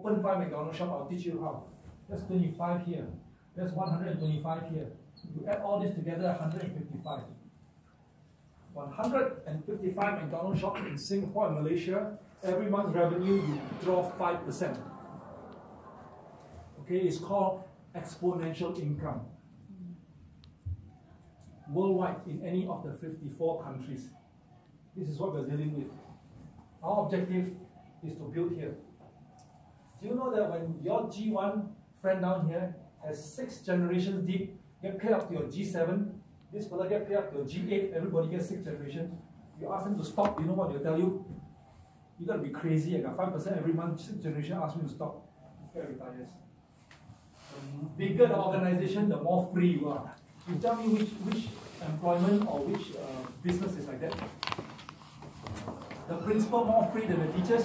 open 5 McDonald's shop, I'll teach you how. That's 25 here. That's 125 here. You add all this together, 155. 155 McDonald's shops in Singapore and Malaysia, every month's revenue you draw 5%. Okay, it's called exponential income. Worldwide, in any of the 54 countries. This is what we're dealing with. Our objective is to build here. Do you know that when your G1 friend down here has 6 generations deep, get paid up to your G7, this fella get paid up to your G8, everybody gets 6 generations. You ask them to stop, you know what they'll tell you? You gotta be crazy, I got 5% every month, 6 generation ask me to stop. This guy retires. The bigger the organization, the more free you are. You tell me which employment or which business is like that. The principal more free than the teachers?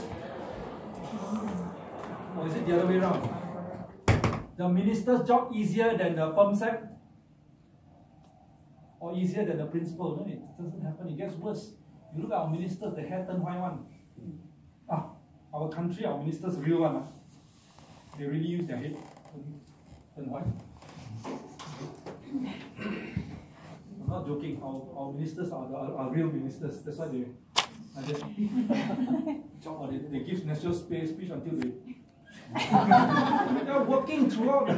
Or is it the other way around? The minister's job easier than the perm sec? Or easier than the principal? No, it doesn't happen, it gets worse. You look at our ministers, the hair turn white one. Our country, our ministers real one. They really use their head turn white. I'm not joking, our ministers are real ministers, that's why they they give national speech until they're working throughout the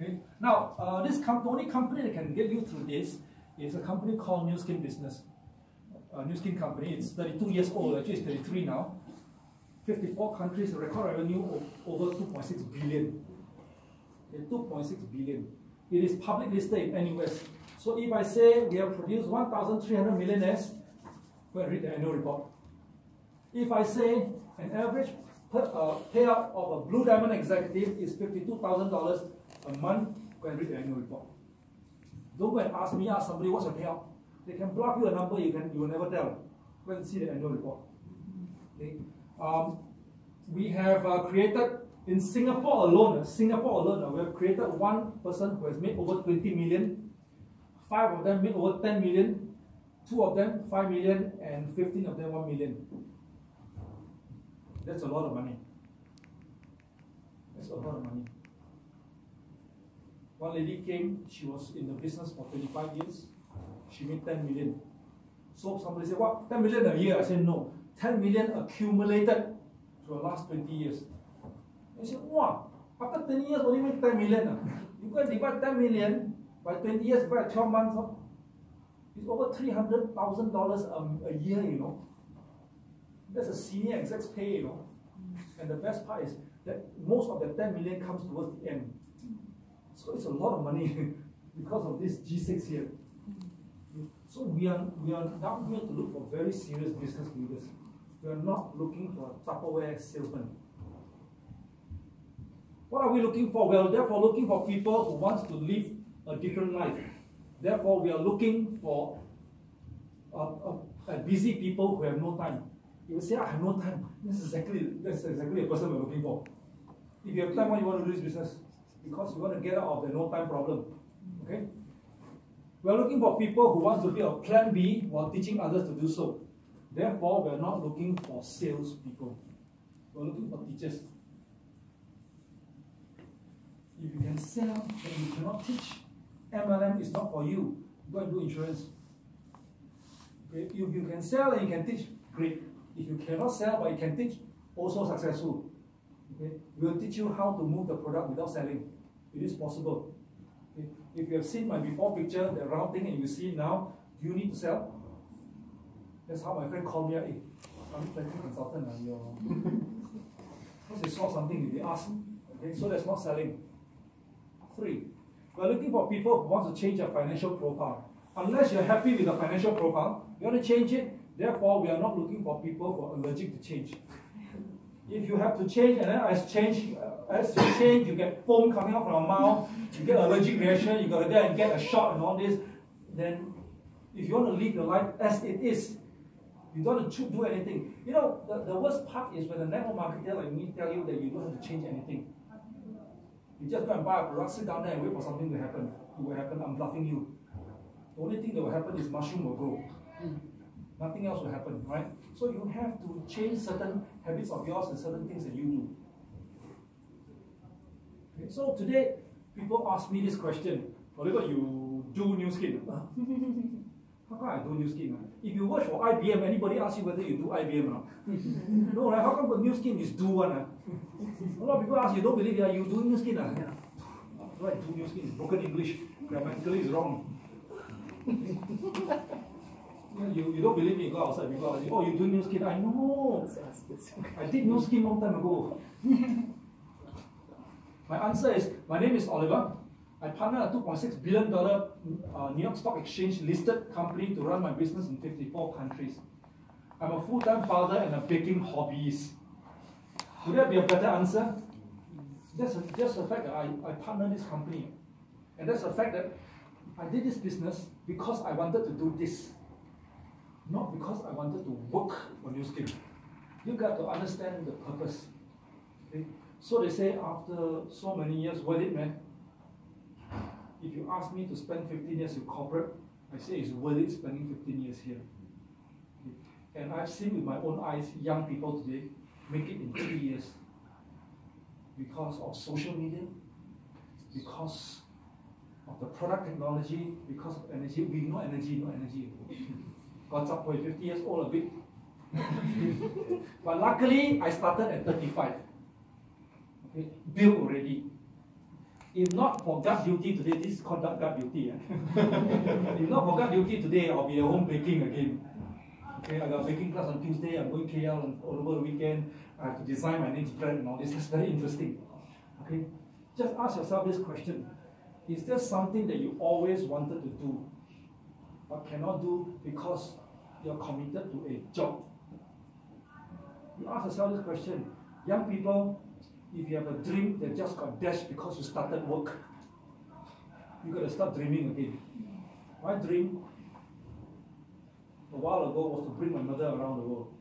okay. Now, the only company that can get you through this is a company called New Skin Business. New Skin Company, it's 32 years old, actually it's 33 now. 54 countries, record revenue of over 2.6 billion. Okay, 2.6 billion. It is public listed in NUS. So if I say we have produced 1,300 millionaires, go and read the annual report. If I say an average payout of a Blue Diamond executive is $52,000 a month, go and read the annual report. Don't go and ask me, ask somebody what's your payout. They can bluff you a number you will never tell. Go and see the annual report. Okay. We have created in Singapore alone, we have created one person who has made over 20 million, 5 of them made over 10 million, 2 of them 5 million, and 15 of them 1 million. That's a lot of money. That's a lot of money. One lady came, she was in the business for 25 years, she made 10 million. So somebody said, what, 10 million a year? I said, no, 10 million accumulated for the last 20 years. They said, wow, after 20 years only make 10 million. You go and divide 10 million by 20 years, by 12 months, it's over $300,000 a year, you know. That's a senior exec's pay, you know. And the best part is that most of the 10 million comes towards the end. So it's a lot of money because of this G6 here. So we are down here to look for very serious business leaders. We are not looking for a Tupperware salesman. What are we looking for? We are therefore looking for people who want to live a different life. Therefore, we are looking for busy people who have no time. You will say, I have no time. That's exactly a person we're looking for. If you have time, why you want to do this business? Because you want to get out of the no time problem. Okay? We are looking for people who want to be a plan B while teaching others to do so. Therefore, we are not looking for sales people. We are looking for teachers. If you can sell, then you cannot teach. MLM is not for you. Go and do insurance. Okay? If you can sell and you can teach, great. If you cannot sell but you can teach, also successful. Okay? We will teach you how to move the product without selling. It is possible. Okay? If you have seen my before picture, the round thing, and you see it now, do you need to sell? That's how my friend called me. Hey, I'm a planning consultant. Because they saw something, they asked. Okay? So that's not selling. 3. We're looking for people who want to change their financial profile. Unless you're happy with the financial profile, you want to change it. Therefore, we are not looking for people who are allergic to change. If you have to change, and then as you change, you get foam coming out from your mouth, you get allergic reaction, you got to go and get a shot and all this, then if you want to live your life as it is, you don't want to do anything. You know, the worst part is when a network marketer like me tell you that you don't have to change anything. You just go and buy a product, sit down there and wait for something to happen. It will happen, I'm bluffing you. The only thing that will happen is mushroom will grow. Nothing else will happen, right? So you have to change certain habits of yours and certain things that you do. Okay, so today, people ask me this question, Oliver, you do new skin? How come I do new skin? If you work for IBM, anybody ask you whether you do IBM or not? No, right? How come the new skin is do one? A lot of people ask, you don't believe you do new skin? Right, do new skin is broken English, grammatically is wrong. You don't believe me, go outside, people ask you, oh, you do new skin? I know. I did new skin long time ago. My answer is, my name is Oliver. I partner a $2.6 billion New York Stock Exchange listed company to run my business in 54 countries. I'm a full-time father and a baking hobbyist. Would that be a better answer? Just the fact that I partner this company. And that's the fact that I did this business because I wanted to do this. Not because I wanted to work for new skin. You got to understand the purpose. Okay? So they say after so many years, worth it, man? If you ask me to spend 15 years in corporate, I say it's worth it spending 15 years here. Okay? And I've seen with my own eyes young people today make it in 3 years because of social media, because of the product technology, because of energy. We no energy. Got up for 50 years old a bit. But luckily, I started at 35. Okay, built already. If not for gut duty today, this is called gut duty. If not for gut duty today, I'll be at home baking again. Okay, I got a baking class on Tuesday, I'm going KL over the weekend, I have to design my next brand and all this. That's very interesting. Okay, just ask yourself this question. Is there something that you always wanted to do, but cannot do because you're committed to a job? You ask yourself this question. Young people, if you have a dream that just got dashed because you started work, you got to start dreaming again. My dream a while ago was to bring my mother around the world.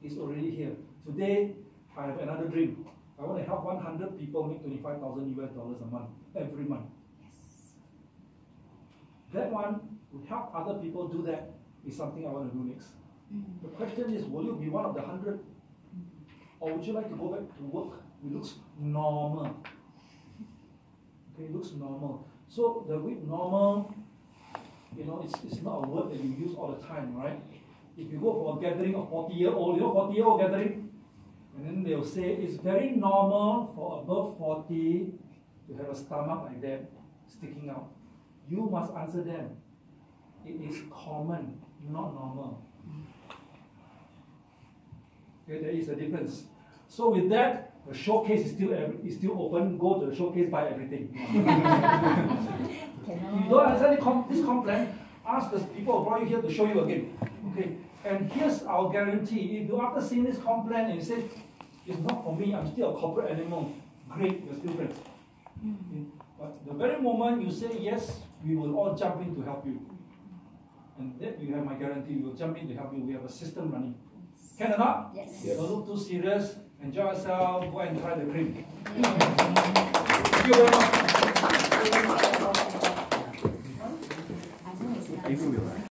It's already here. Today, I have another dream. I want to help 100 people make $25,000 US a month, every month. Yes. That one will help other people do that is something I want to do next. The question is, will you be one of the 100? Or would you like to go back to work? It looks normal. Okay, it looks normal. So the word normal, it's not a word that you use all the time, right? If you go for a gathering of 40-year-old, 40-year-old gathering, and then they'll say it's very normal for above 40 to have a stomach like that sticking out. You must answer them. It is common, not normal. Okay, there is a difference. So with that, the showcase is still open. Go to the showcase, buy everything. If you don't understand this complaint, ask the people who brought you here to show you again. Okay. And here's our guarantee. If you after seeing this complaint and you say, it's not for me, I'm still a corporate animal, great, you're still friends. Okay. But the very moment you say yes, we will all jump in to help you. And that you have my guarantee, we will jump in to help you. We have a system running. Can or not? Yes. Don't look too serious. Enjoy yourself. Go and try the cream. Thank you very much.